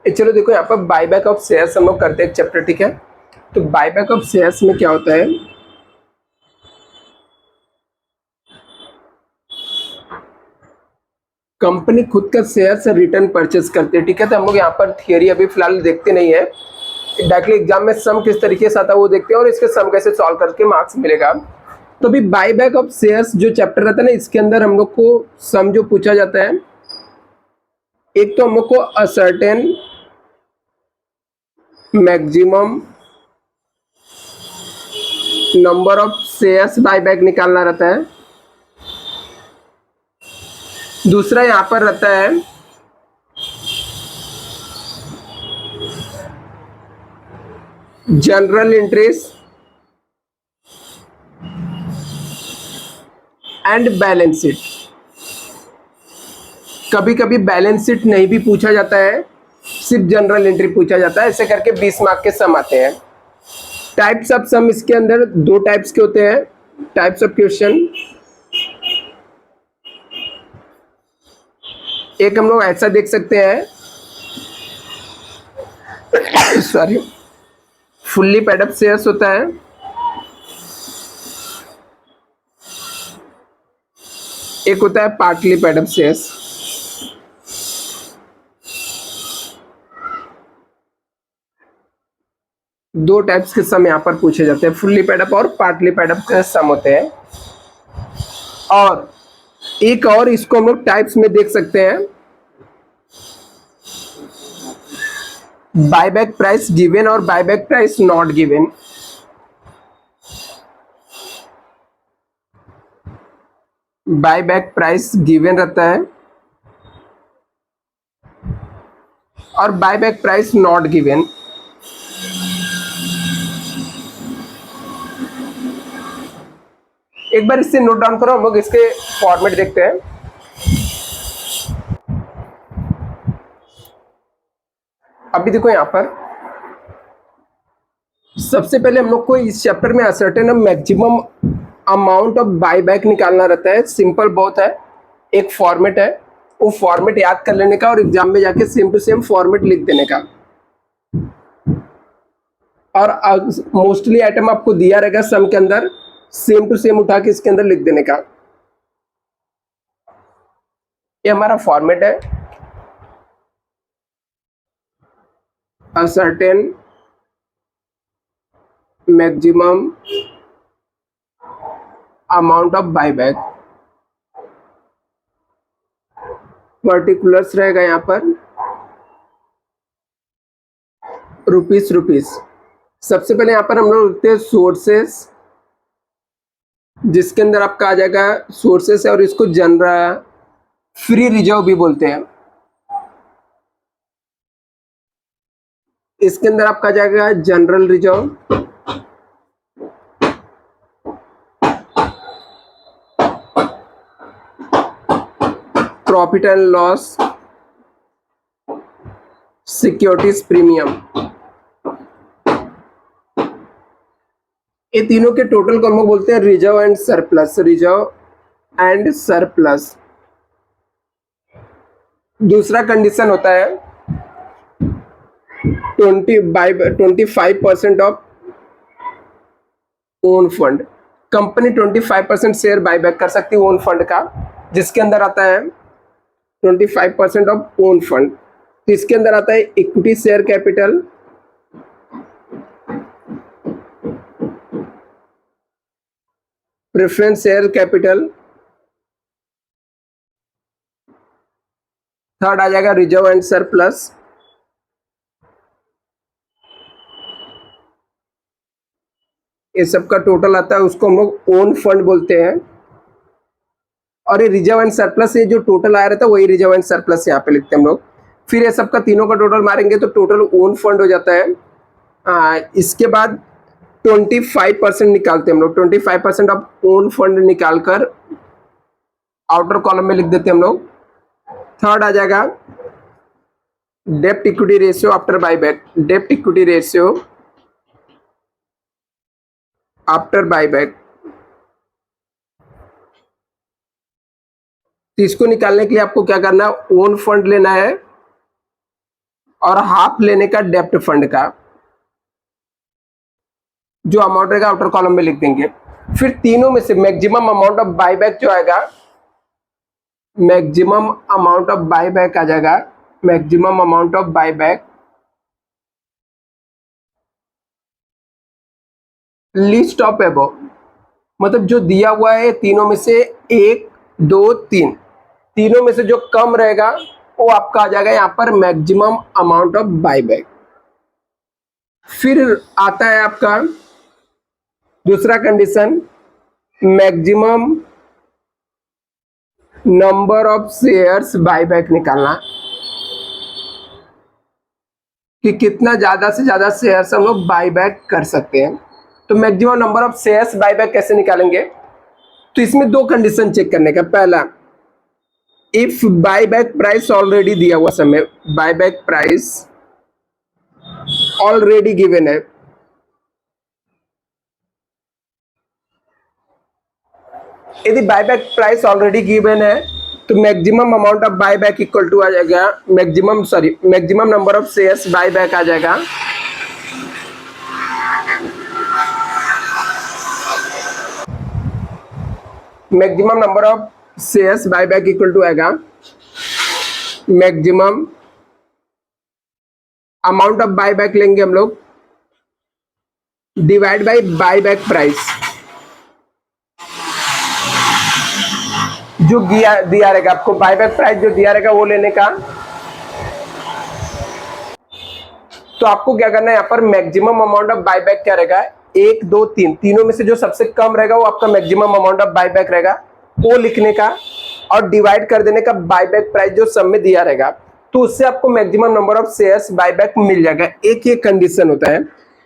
चलो देखो यहाँ पर बायबैक ऑफ शेयर्स हम लोग करते हैं एक चैप्टर, ठीक है। तो बायबैक ऑफ शेयर्स में क्या होता है, कंपनी खुद का शेयर से रिटर्न परचेस करती है, ठीक है। तो हम लोग यहाँ पर थियरी अभी फिलहाल देखते नहीं है, डायरेक्टली एग्जाम में सम किस तरीके से आता है वो देखते हैं और इसके सम कैसे सॉल्व करके मार्क्स मिलेगा। तो अभी बायबैक ऑफ शेयर्स जो चैप्टर रहता है ना, इसके अंदर हम लोग को सम जो पूछा जाता है, एक तो हम लोग को ascertain maximum number of shares buyback निकालना रहता है। दूसरा यहां पर रहता है general interest and balance sheet. कभी कभी बैलेंस शीट नहीं भी पूछा जाता है, सिर्फ जनरल एंट्री पूछा जाता है। ऐसे करके 20 मार्क के सम आते हैं। टाइप्स ऑफ सम इसके अंदर दो टाइप्स के होते हैं, टाइप्स ऑफ क्वेश्चन। एक हम लोग ऐसा देख सकते हैं, sorry, fully paid up shares होता है, एक होता है पार्टली पेड अप शेयर्स। दो टाइप्स के सम यहाँ पर पूछे जाते हैं, फुल्ली पेड अप और पार्टली पेड अप के सम होते हैं। और एक और इसको हम लोग टाइप्स में देख सकते हैं, बायबैक प्राइस गिवन और buyback price not given. Buyback price given रहता है और बायबैक प्राइस नॉट गिवन। एक बार इससे नोट डाउन करो, हम लोग इसके फॉर्मेट देखते हैं। अभी देखो यहां पर सबसे पहले हम लोग को इस चैप्टर में ascertain maximum amount of buyback निकालना रहता है। सिंपल बहुत है, एक फॉर्मेट है, वो फॉर्मेट याद कर लेने का और एग्जाम में जाके सेम टू सेम फॉर्मेट लिख देने का। और मोस्टली आइटम आपको दिया रहेगा सम के अंदर, सेम टू सेम उठा के इसके अंदर लिख देने का। ये हमारा फॉर्मेट है, ascertain maximum amount of buyback, particulars रहेगा यहाँ पर रुपीस। सबसे पहले यहाँ पर हम लोग लिखते हैं सोर्सेस, जिसके अंदर आपका आ जाएगा सोर्सेस है और इसको जनरल फ्री रिजर्व भी बोलते हैं। इसके अंदर आपका आ जाएगा general reserve, profit and loss, securities premium. ये तीनों के टोटल को हम लोग बोलते हैं reserve and surplus. Reserve and surplus. दूसरा कंडीशन होता है 25% of own fund. Company 25% share buyback कर सकती है ओन फंड का, जिसके अंदर आता है 25% ऑफ ओन फंड। तो इसके अंदर आता है equity share capital, preference share capital, third आ जाएगा रिजर्व एंड सरप्लस। ये सब का टोटल आता है, उसको हम लोग ओन फंड बोलते हैं। और ये रिजर्व एंड सरप्लस, ये जो टोटल आया रहता है वही रिजर्व एंड सरप्लस यहाँ पे लिखते हैं हम लोग। फिर ये सब का तीनों का टोटल मारेंगे तो टोटल ओन फंड हो जाता है। इसके बाद 25% निकालते हैं हम लोग, 25% ऑफ ओन फंड निकालकर आउटर कॉलम में लिख देते हैं हम लोग। थर्ड आ जाएगा डेप्ट इक्विटी रेशियो आफ्टर बायबैक। डेप्ट इक्विटी रेशियो आफ्टर बायबैक। तो इसको निकालने के लिए आपको क्या करना है, ओन फंड लेना है और हाफ लेने का डेप्ट फंड का जो अमाउंट रहेगा आउटर कॉलम में लिख देंगे। फिर तीनों में से मैक्सिमम अमाउंट ऑफ बायबैक जो आएगा, मैक्सिमम अमाउंट ऑफ बायबैक आ जाएगा, maximum amount of buyback list of above, मतलब जो दिया हुआ है तीनों में से 1 2 3, तीनों में से जो कम रहेगा वो आपका आ जाएगा यहाँ पर मैक्सिमम अमाउंट ऑफ बायबैक। फिर आता है आपका दूसरा condition, maximum number of shares buyback निकालना, कि कितना ज्यादा से ज्यादा शेयर्स हम लोग बायबैक कर सकते हैं। तो maximum number of shares buyback कैसे निकालेंगे? तो इसमें दो कंडीशन चेक करने का। पहला, इफ बायबैक प्राइस ऑलरेडी दिया हुआ समय, बायबैक प्राइस ऑलरेडी गिवन है, यदि बायबैक प्राइस ऑलरेडी गिवन है तो maximum amount of buyback equal to आ जाएगा maximum number of shares buyback आ जाएगा maximum number of shares buyback equal to आएगा मैक्सिमम अमाउंट ऑफ बायबैक लेंगे हम लोग डिवाइड बाय बायबैक प्राइस, जो दिया रहेगा आपको बायबैक प्राइस जो दिया रहेगा वो लेने का। तो आपको क्या करना है, यहाँ पर मैक्सिमम अमाउंट ऑफ बायबैक क्या रहेगा, 1 2 3, तीनों में से जो सबसे कम रहेगा वो आपका मैक्सिमम अमाउंट ऑफ बायबैक रहेगा, वो लिखने का और डिवाइड कर देने का बायबैक प्राइस जो सब में दिया रहेगा। तो उससे आपको maximum number of shares buyback मिल जाएगा। एक ये कंडीशन होता है।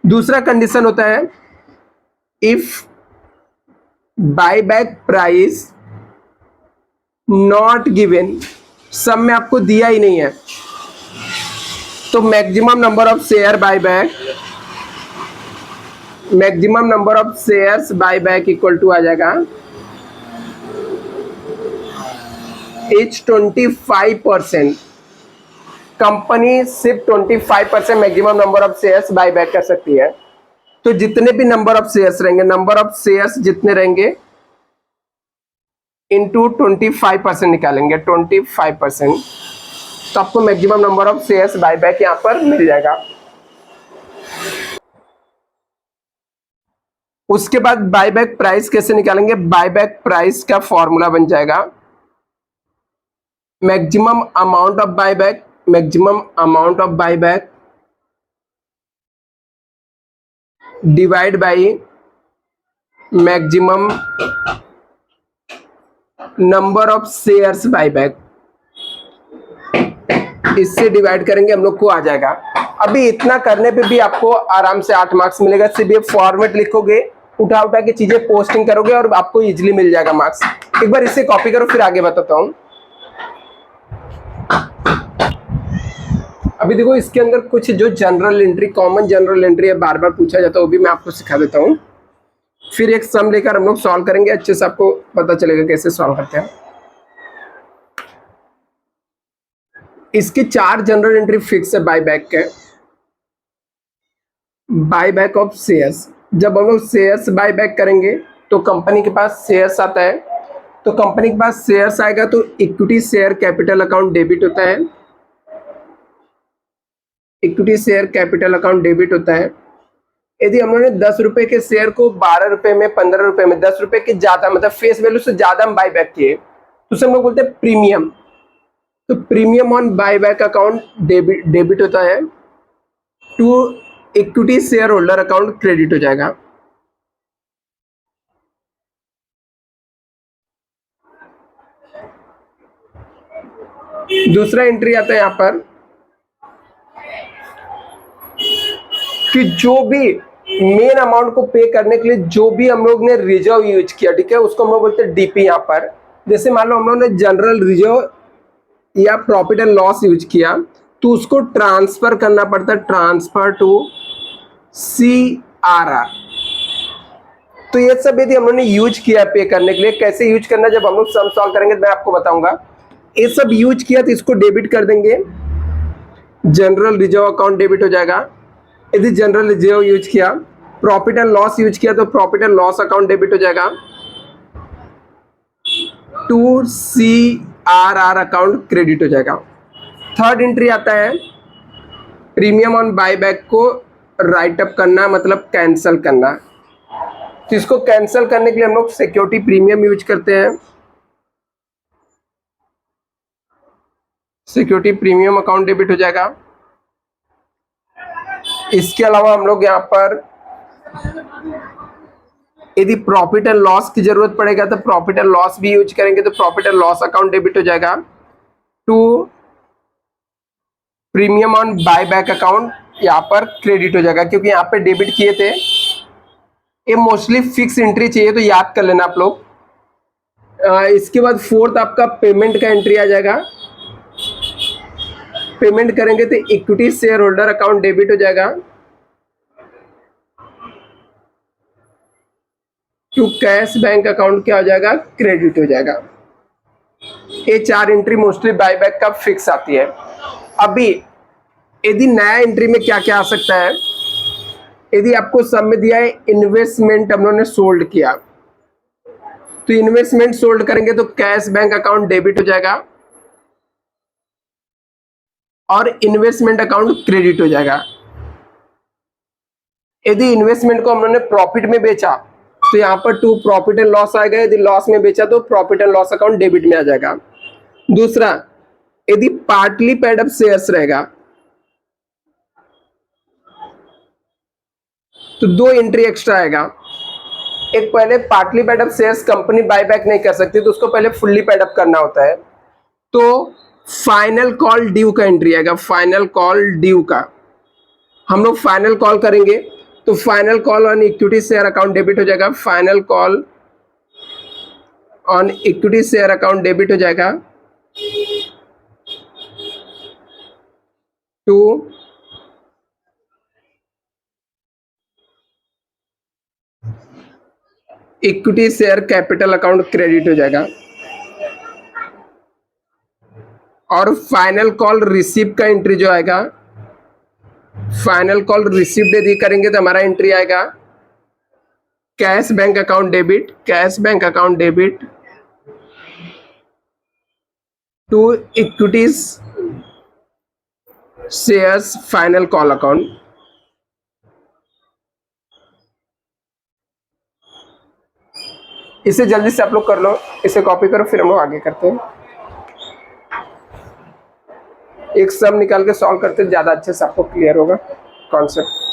दूसरा कंडीशन होता है, if buyback price not given, सब में आपको दिया ही नहीं है, तो maximum number of share buyback, maximum number of shares buyback equal to आ जाएगा इच 25%। कंपनी सिर्फ 25% maximum number of shares buyback कर सकती है। तो जितने भी नंबर ऑफ शेयर्स रहेंगे, नंबर ऑफ शेयर्स जितने रहेंगे इंटू 25% निकालेंगे, 25%, तो आपको maximum number of shares buyback यहां पर मिल जाएगा। उसके बाद बायबैक प्राइस कैसे निकालेंगे? बायबैक प्राइस का फॉर्मूला बन जाएगा maximum amount of buyback, maximum amount of buyback divide by maximum number of shares buyback, इससे डिवाइड करेंगे हम लोग को आ जाएगा। अभी इतना करने पे भी आपको आराम से 8 मार्क्स मिलेगा। सिर्फ ये फॉर्मेट लिखोगे, उठा उठा के चीजें पोस्टिंग करोगे और आपको इजीली मिल जाएगा मार्क्स। एक बार इसे कॉपी करो, फिर आगे बताता हूं। अभी देखो इसके अंदर कुछ जो general entry, common general entry है, बार बार पूछा जाता है, वो भी मैं आपको सिखा देता हूं। फिर एक सम लेकर हम लोग सॉल्व करेंगे, अच्छे से आपको पता चलेगा कैसे सॉल्व करते हैं। इसकी 4 जनरल एंट्री फिक्स है बायबैक के। बायबैक ऑफ शेयर्स, जब हम लोग शेयर्स बायबैक करेंगे तो कंपनी के पास शेयर्स आता है, तो कंपनी के पास शेयर्स आएगा तो equity share capital account debit होता है, equity share capital account debit होता है। यदि हम लोगों ने 10 रुपए के शेयर को 12 रुपए में, 15 रुपए में, 10 रुपए के ज्यादा, मतलब फेस वैल्यू से ज्यादा हम बायबैक किए, तो उसे हम लोग बोलते हैं प्रीमियम। तो premium on buyback account debit होता है, to equity share holder account credit हो जाएगा। दूसरा एंट्री आता है यहां पर कि जो भी मेन अमाउंट को पे करने के लिए जो भी हम लोग ने रिजर्व यूज किया, ठीक है, उसको हम लोग बोलते हैं डीपी। यहाँ पर जैसे मान लो हम लोग ने जनरल रिजर्व या प्रॉफिट एंड लॉस यूज किया, तो उसको ट्रांसफर करना पड़ता है, ट्रांसफर टू CRR। तो ये सब यदि हम लोग ने यूज किया पे करने के लिए, कैसे यूज करना जब हम लोग सम सॉल्व करेंगे तो मैं आपको बताऊंगा। ये सब यूज किया तो इसको डेबिट कर देंगे, जनरल रिजर्व अकाउंट डेबिट हो जाएगा। यदि जनरल रिजर्व यूज किया, प्रॉफिट एंड लॉस यूज किया तो profit and loss account debit हो जाएगा। टू CRR अकाउंट क्रेडिट हो जाएगा। थर्ड एंट्री आता है प्रीमियम ऑन बायबैक को राइट अप करना, मतलब कैंसिल करना। तो इसको कैंसिल करने के लिए हम लोग सिक्योरिटी प्रीमियम यूज करते हैं। सिक्योरिटी प्रीमियम अकाउंट डेबिट हो जाएगा। इसके अलावा हम लोग यहाँ पर यदि प्रॉफिट एंड लॉस की जरूरत पड़ेगा तो प्रॉफिट एंड लॉस भी यूज करेंगे, तो profit and loss account debit हो जाएगा। To premium on buyback account यहाँ पर क्रेडिट हो जाएगा, क्योंकि यहाँ पे डेबिट किए थे। ये मोस्टली फिक्स एंट्री चाहिए तो याद कर लेना आप लोग। इसके बाद फोर्थ आपका पेमेंट का एंट्री आ जाएगा। पेमेंट करेंगे तो equity share holder account debit हो जाएगा। टू कैश बैंक अकाउंट क्या हो जाएगा, क्रेडिट हो जाएगा। ये चार एंट्री मोस्टली बायबैक का फिक्स आती है। अभी यदि नया एंट्री में क्या क्या आ सकता है, यदि आपको सब में दिया है इन्वेस्टमेंट हम लोगों ने सोल्ड किया, तो इन्वेस्टमेंट सोल्ड करेंगे तो कैश बैंक अकाउंट डेबिट हो जाएगा और इन्वेस्टमेंट अकाउंट क्रेडिट हो जाएगा। यदि इन्वेस्टमेंट को हम लोगों ने प्रॉफिट में बेचा तो यहाँ पर टू प्रॉफिट एंड लॉस आएगा। यदि लॉस में बेचा तो profit and loss account debit में आ जाएगा। दूसरा, यदि पार्टली पेड अप शेयर्स रहेगा तो दो एंट्री एक्स्ट्रा आएगा। एक, पहले partly paid up shares company buyback नहीं कर सकती तो उसको पहले फुल्ली पेड अप करना होता है, तो फाइनल कॉल ड्यू का एंट्री आएगा। फाइनल कॉल ड्यू का हम लोग फाइनल कॉल करेंगे तो final call on equity share account debit हो जाएगा। Final call on equity share account debit हो जाएगा। To equity share capital account credit हो जाएगा। और फाइनल कॉल रिसीव का एंट्री जो आएगा, फाइनल कॉल रिसीव्ड यदि करेंगे तो हमारा एंट्री आएगा cash bank account debit, cash bank account debit to equities shares final call account. इसे जल्दी से आप लोग कर लो, इसे कॉपी करो, फिर हम लोग आगे करते हैं। एक सम निकाल के सॉल्व करते हैं, ज्यादा अच्छे से आपको क्लियर होगा कॉन्सेप्ट।